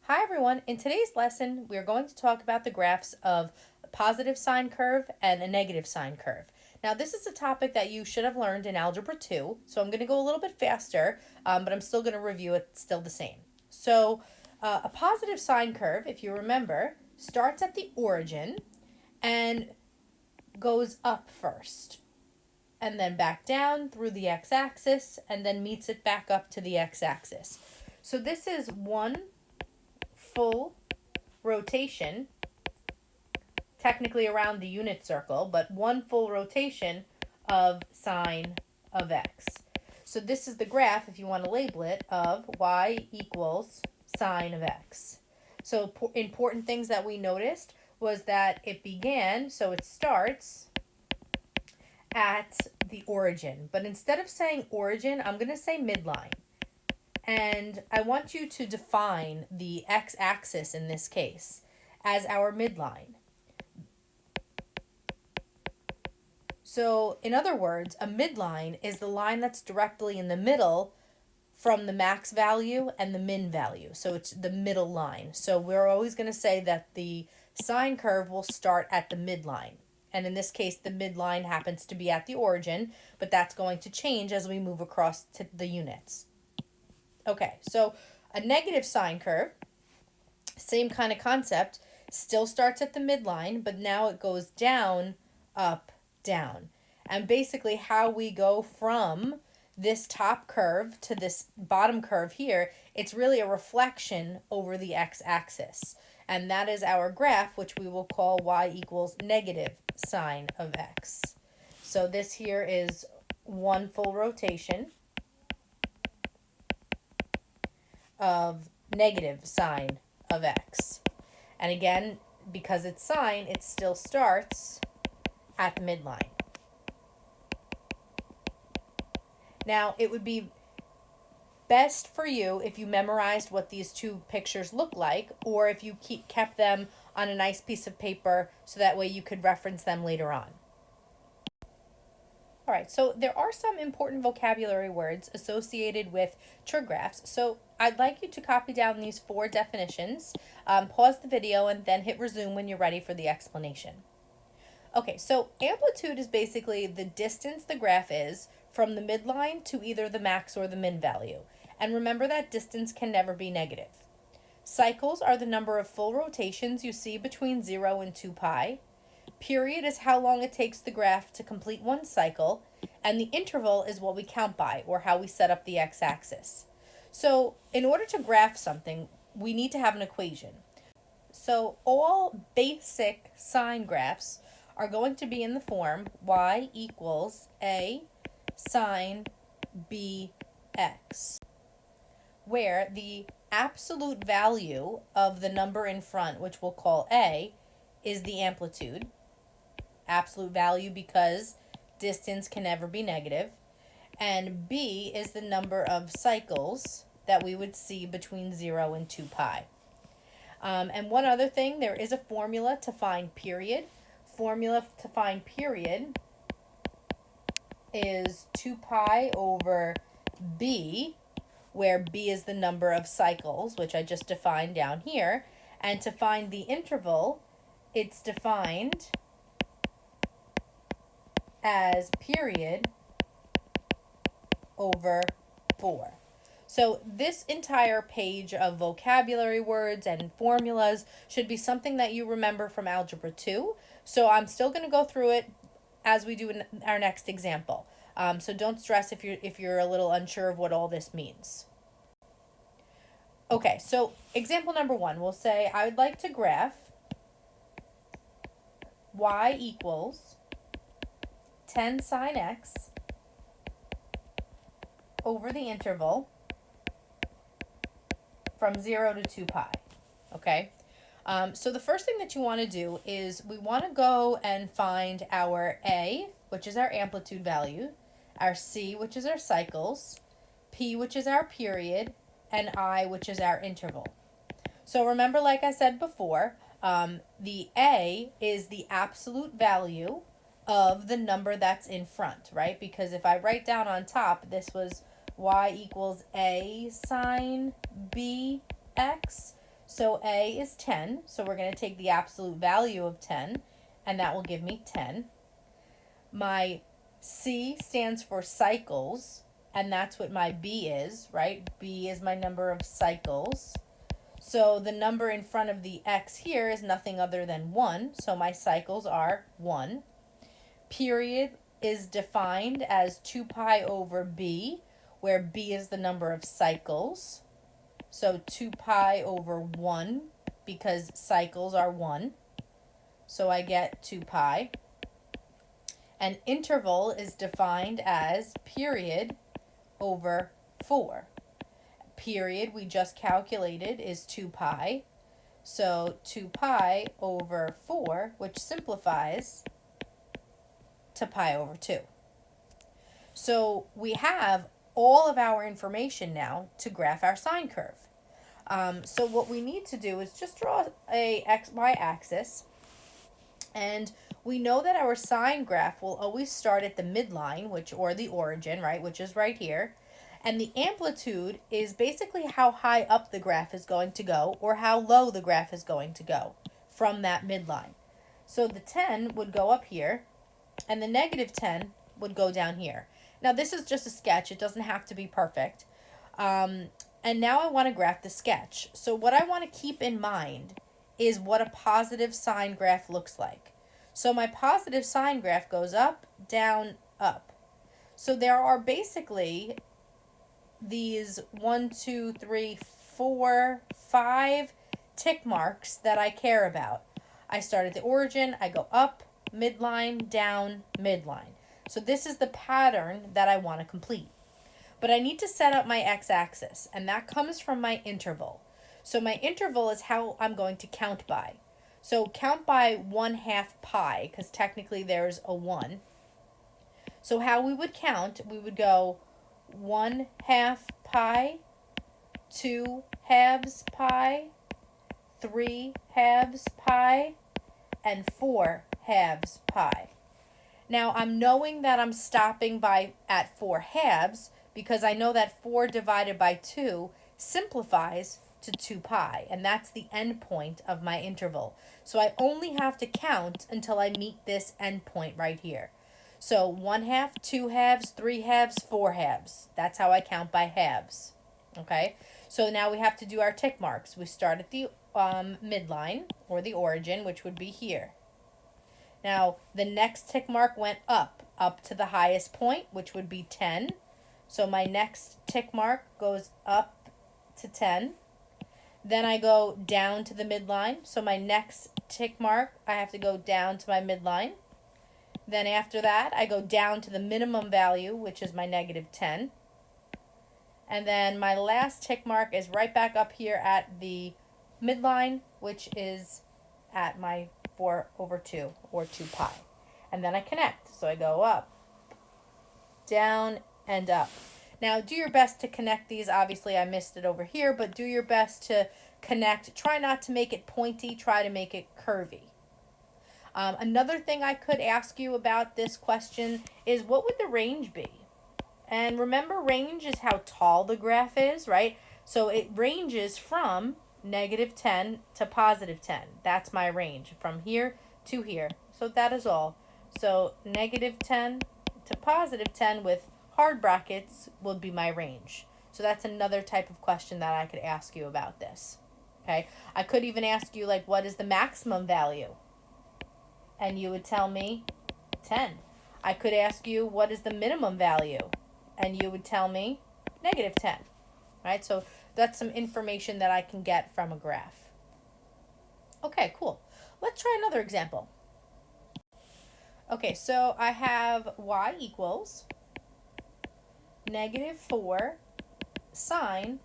Hi everyone, in today's lesson we are going to talk about the graphs of a positive sine curve and a negative sine curve. Now this is a topic that you should have learned in Algebra 2, so I'm going to go a little bit faster, but I'm still going to review it still the same. So a positive sine curve, if you remember, starts at the origin and goes up first, and then back down through the x-axis, and then meets it back up to the x-axis. So this is one full rotation, technically around the unit circle, but one full rotation of sine of x. So this is the graph, if you want to label it, of y equals sine of x. So important things that we noticed was that it began, so it starts at the origin. But instead of saying origin, I'm going to say midline. And I want you to define the x-axis in this case as our midline. So, in other words, a midline is the line that's directly in the middle from the max value and the min value. So it's the middle line. So we're always going to say that the sine curve will start at the midline. And in this case, the midline happens to be at the origin, but that's going to change as we move across to the units. Okay, so a negative sine curve, same kind of concept, still starts at the midline, but now it goes down, up, down. And basically how we go from this top curve to this bottom curve here, it's really a reflection over the x-axis. And that is our graph, which we will call y equals negative sine of x. So this here is one full rotation of negative sine of x. And again, because it's sine, it still starts at the midline. Now, it would be best for you if you memorized what these two pictures look like, or if you kept them on a nice piece of paper so that way you could reference them later on. All right, so there are some important vocabulary words associated with trig graphs. So I'd like you to copy down these 4 definitions, pause the video, and then hit resume when you're ready for the explanation. Okay, so amplitude is basically the distance the graph is from the midline to either the max or the min value. And remember that distance can never be negative. Cycles are the number of full rotations you see between 0 and 2 pi. Period is how long it takes the graph to complete one cycle, and the interval is what we count by, or how we set up the x-axis. So in order to graph something, we need to have an equation. So all basic sine graphs are going to be in the form y equals a sine bx, where the absolute value of the number in front, which we'll call a, is the amplitude. Absolute value because distance can never be negative. And b is the number of cycles that we would see between 0 and 2 pi. And one other thing, there is a formula to find period. Formula to find period is 2 pi over b, where b is the number of cycles, which I just defined down here. And to find the interval, it's defined as period over 4. So this entire page of vocabulary words and formulas should be something that you remember from Algebra 2. So I'm still going to go through it as we do in our next example. So don't stress if you're a little unsure of what all this means. Okay, so example number 1, we'll say I would like to graph y equals 10 sine x over the interval from 0 to 2 pi, okay? So the first thing that you want to do is we want to go and find our a, which is our amplitude value, our c, which is our cycles, p, which is our period, and I, which is our interval. So remember, like I said before, the a is the absolute value of the number that's in front, right? Because if I write down on top, this was y equals a sine bx. So A is 10, so we're going to take the absolute value of 10, and that will give me 10. My C stands for cycles, and that's what my B is, right? B is my number of cycles. So the number in front of the X here is nothing other than 1, so my cycles are 1. Period is defined as 2 pi over B, where B is the number of cycles. So 2 pi over 1, because cycles are 1. So I get 2 pi. And interval is defined as period over 4. Period, we just calculated, is 2 pi. So 2 pi over 4, which simplifies to pi over 2. So we have all of our information now to graph our sine curve. So what we need to do is just draw a y-axis, and we know that our sine graph will always start at the midline, or the origin, right, which is right here. And the amplitude is basically how high up the graph is going to go, or how low the graph is going to go from that midline. So the 10 would go up here, and the negative 10 would go down here. Now this is just a sketch. It doesn't have to be perfect. And now I want to graph the sketch. So what I want to keep in mind is what a positive sine graph looks like. So my positive sine graph goes up, down, up. So there are basically these 1, 2, 3, 4, 5 tick marks that I care about. I start at the origin, I go up, midline, down, midline. So this is the pattern that I want to complete. But I need to set up my x-axis, and that comes from my interval. So my interval is how I'm going to count by. So count by 1/2 pi, because technically there's a 1. So how we would count, we would go 1/2 pi, 2/2 pi, 3/2 pi, and 4/2 pi. Now I'm knowing that I'm stopping at 4/2 because I know that 4 divided by 2 simplifies to 2 pi, and that's the end point of my interval. So I only have to count until I meet this end point right here. So 1/2, 2/2, 3/2, 4/2. That's how I count by halves. Okay, so now we have to do our tick marks. We start at the midline, or the origin, which would be here. Now the next tick mark went up to the highest point, which would be 10. So my next tick mark goes up to 10. Then I go down to the midline. So my next tick mark, I have to go down to my midline. Then after that, I go down to the minimum value, which is my negative 10. And then my last tick mark is right back up here at the midline, which is at my 4/2, or 2 pi. And then I connect. So I go up, down, and up. Now do your best to connect these. Obviously I missed it over here, but do your best to connect. Try not to make it pointy. Try to make it curvy. Another thing I could ask you about this question is, what would the range be? And remember, range is how tall the graph is, right? So it ranges from -10 to +10. That's my range, from here to here. So that is all. So -10 to +10 with hard brackets would be my range. So that's another type of question that I could ask you about this. Okay, I could even ask you, like, what is the maximum value? And you would tell me 10. I could ask you, what is the minimum value? And you would tell me -10. Right? So that's some information that I can get from a graph. Okay, cool. Let's try another example. Okay, so I have y equals -4 sine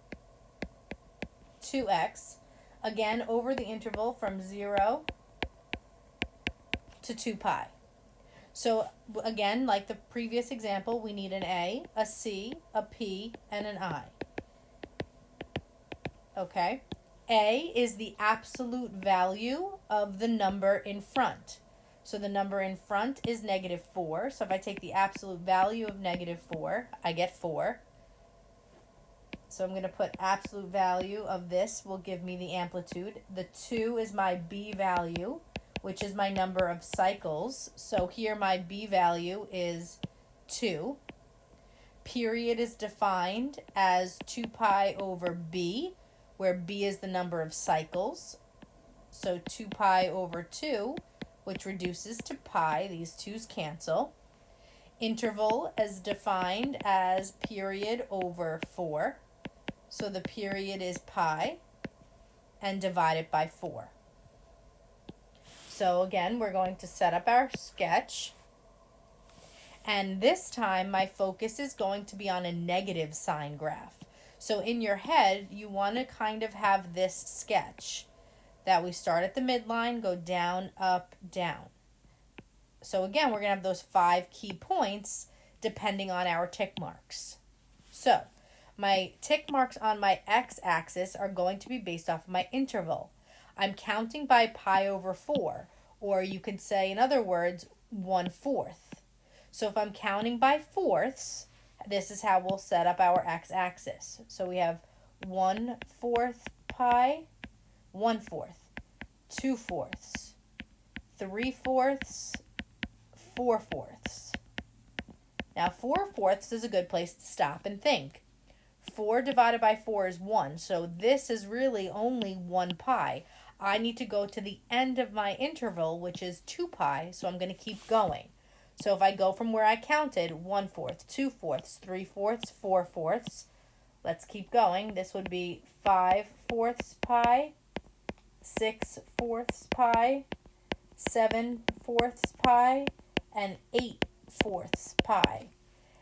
2x, again over the interval from 0 to 2 pi. So again, like the previous example, we need an a, c, a p, and an I. Okay, a is the absolute value of the number in front. So the number in front is -4. So if I take the absolute value of -4, I get 4. So I'm going to put absolute value of this will give me the amplitude. The 2 is my B value, which is my number of cycles. So here my B value is 2. Period is defined as 2 pi over B, where B is the number of cycles. So 2 pi over 2, which reduces to pi. These 2's cancel. Interval is defined as period over 4. So the period is pi and divide it by 4. So again, we're going to set up our sketch. And this time my focus is going to be on a negative sign graph. So in your head, you want to kind of have this sketch that we start at the midline, go down, up, down. So again, we're going to have those 5 key points depending on our tick marks. So my tick marks on my x-axis are going to be based off of my interval. I'm counting by pi over 4, or you could say, in other words, 1/4. So if I'm counting by fourths, this is how we'll set up our x-axis. So we have 1/4 pi, 1/4, 2/4, 3/4, 4/4. Now 4/4 is a good place to stop and think. 4 divided by 4 is 1, so this is really only 1 pi. I need to go to the end of my interval, which is 2 pi, so I'm going to keep going. So if I go from where I counted, 1/4, 2/4, 3/4, 4/4, let's keep going. This would be 5/4 pi, 6/4 pi, 7/4 pi, and 8/4 pi.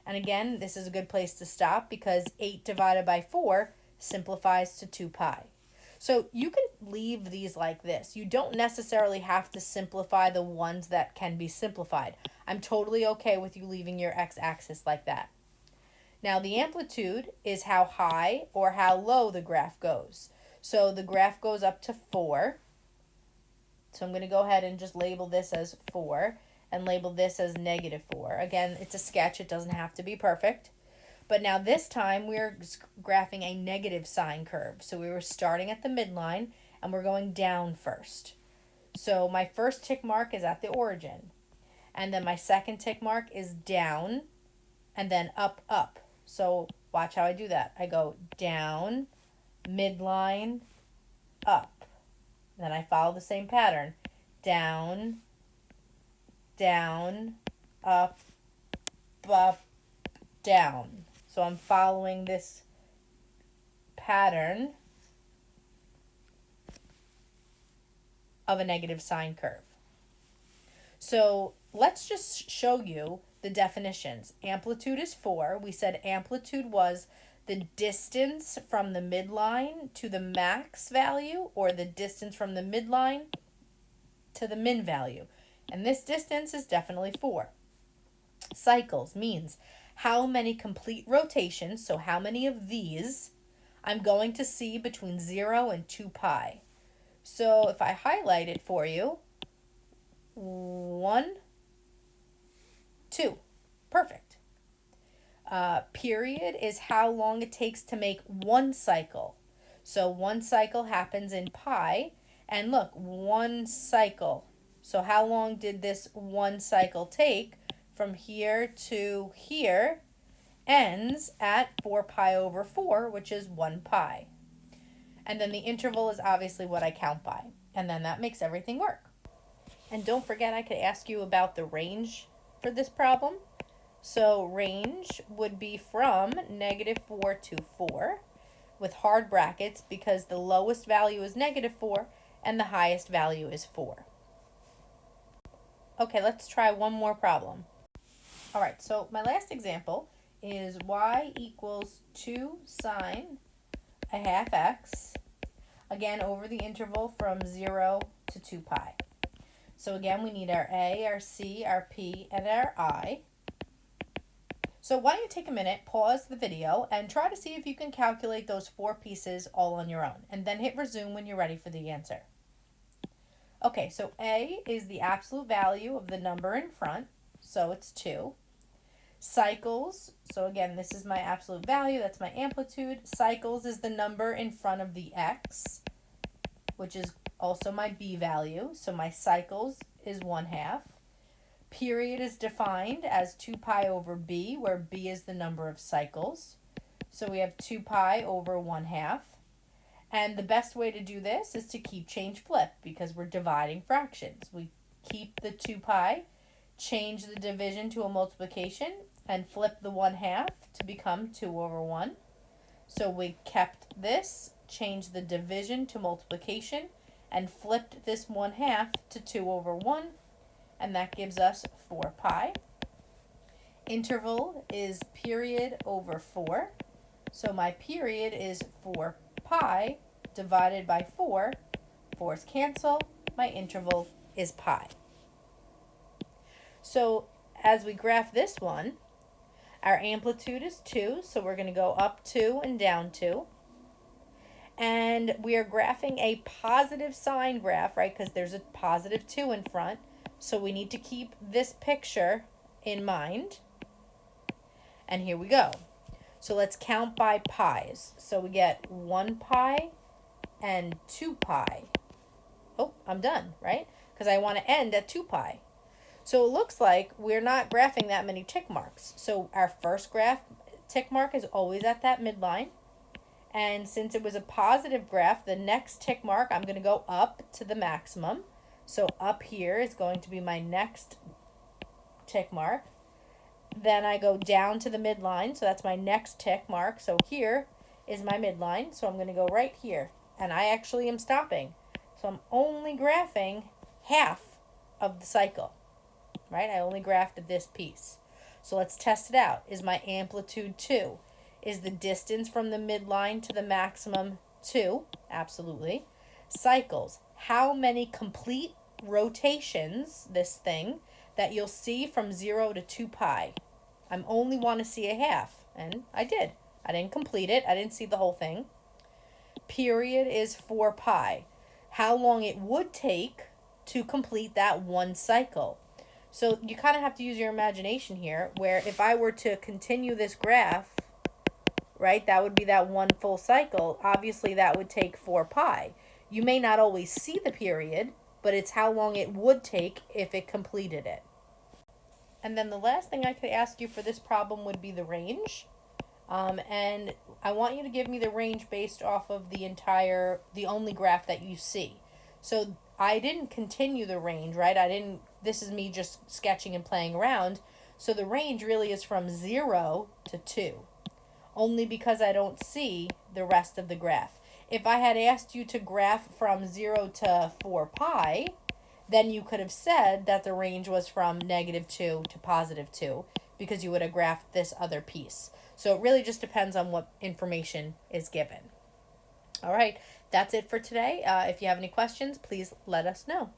And again, this is a good place to stop because 8 divided by 4 simplifies to 2 pi. So you can leave these like this. You don't necessarily have to simplify the ones that can be simplified. I'm totally okay with you leaving your x-axis like that. Now the amplitude is how high or how low the graph goes. So the graph goes up to 4. So I'm going to go ahead and just label this as 4 and label this as -4. Again, it's a sketch. It doesn't have to be perfect. But now this time we're graphing a negative sine curve. So we were starting at the midline and we're going down first. So my first tick mark is at the origin. And then my second tick mark is down and then up, up. So watch how I do that. I go down, midline, up. Then I follow the same pattern. Down, down, up, up, down. So I'm following this pattern of a negative sine curve. So let's just show you the definitions. Amplitude is 4. We said amplitude was the distance from the midline to the max value, or the distance from the midline to the min value. And this distance is definitely 4. Cycles means how many complete rotations, so how many of these, I'm going to see between 0 and 2 pi. So if I highlight it for you, 1, 2. Perfect. Period is how long it takes to make one cycle. So one cycle happens in pi. And look, one cycle. So how long did this one cycle take? From here to here ends at 4 pi over 4, which is 1 pi. And then the interval is obviously what I count by. And then that makes everything work. And don't forget, I could ask you about the range for this problem. So range would be from -4 to 4 with hard brackets because the lowest value is -4 and the highest value is 4. Okay, let's try one more problem. All right, so my last example is y equals 2 sine a half x, again over the interval from 0 to 2 pi. So again, we need our a, our c, our p, and our I. So why don't you take a minute, pause the video, and try to see if you can calculate those 4 pieces all on your own, and then hit resume when you're ready for the answer. Okay, so a is the absolute value of the number in front, so it's 2. Cycles, so again, this is my absolute value, that's my amplitude. Cycles is the number in front of the x, which is also my b value. So my cycles is 1/2. Period is defined as 2 pi over b, where b is the number of cycles. So we have 2 pi over 1/2. And the best way to do this is to keep, change, flip, because we're dividing fractions. We keep the 2 pi, change the division to a multiplication, and flip the 1/2 to become 2 over 1. So we kept this, changed the division to multiplication, and flipped this 1/2 to 2 over 1, and that gives us 4 pi. Interval is period over 4. So my period is 4 pi divided by 4. 4's cancel. My interval is pi. So as we graph this one, our amplitude is 2, so we're going to go up 2 and down 2. And we are graphing a positive sign graph, right, because there's a positive 2 in front. So we need to keep this picture in mind. And here we go. So let's count by pi's. So we get 1 pi and 2 pi. Oh, I'm done, right? Because I want to end at 2 pi. So it looks like we're not graphing that many tick marks. So our first graph tick mark is always at that midline. And since it was a positive graph, the next tick mark, I'm going to go up to the maximum. So up here is going to be my next tick mark. Then I go down to the midline, so that's my next tick mark. So here is my midline, so I'm going to go right here. And I actually am stopping. So I'm only graphing half of the cycle, right? I only graphed this piece. So let's test it out. Is my amplitude 2? Is the distance from the midline to the maximum 2? Absolutely. Cycles. How many complete rotations, this thing, that you'll see from 0 to 2 pi? I only want to see a half, and I did. I didn't complete it. I didn't see the whole thing. Period is 4 pi. How long it would take to complete that one cycle. So you kind of have to use your imagination here, where if I were to continue this graph, right, that would be that one full cycle. Obviously, that would take 4 pi. You may not always see the period, but it's how long it would take if it completed it. And then the last thing I could ask you for this problem would be the range. And I want you to give me the range based off of the only graph that you see. So I didn't continue the range, right? This is me just sketching and playing around. So the range really is from 0 to 2, only because I don't see the rest of the graph. If I had asked you to graph from 0 to 4 pi, then you could have said that the range was from -2 to +2, because you would have graphed this other piece. So it really just depends on what information is given. All right, that's it for today. If you have any questions, please let us know.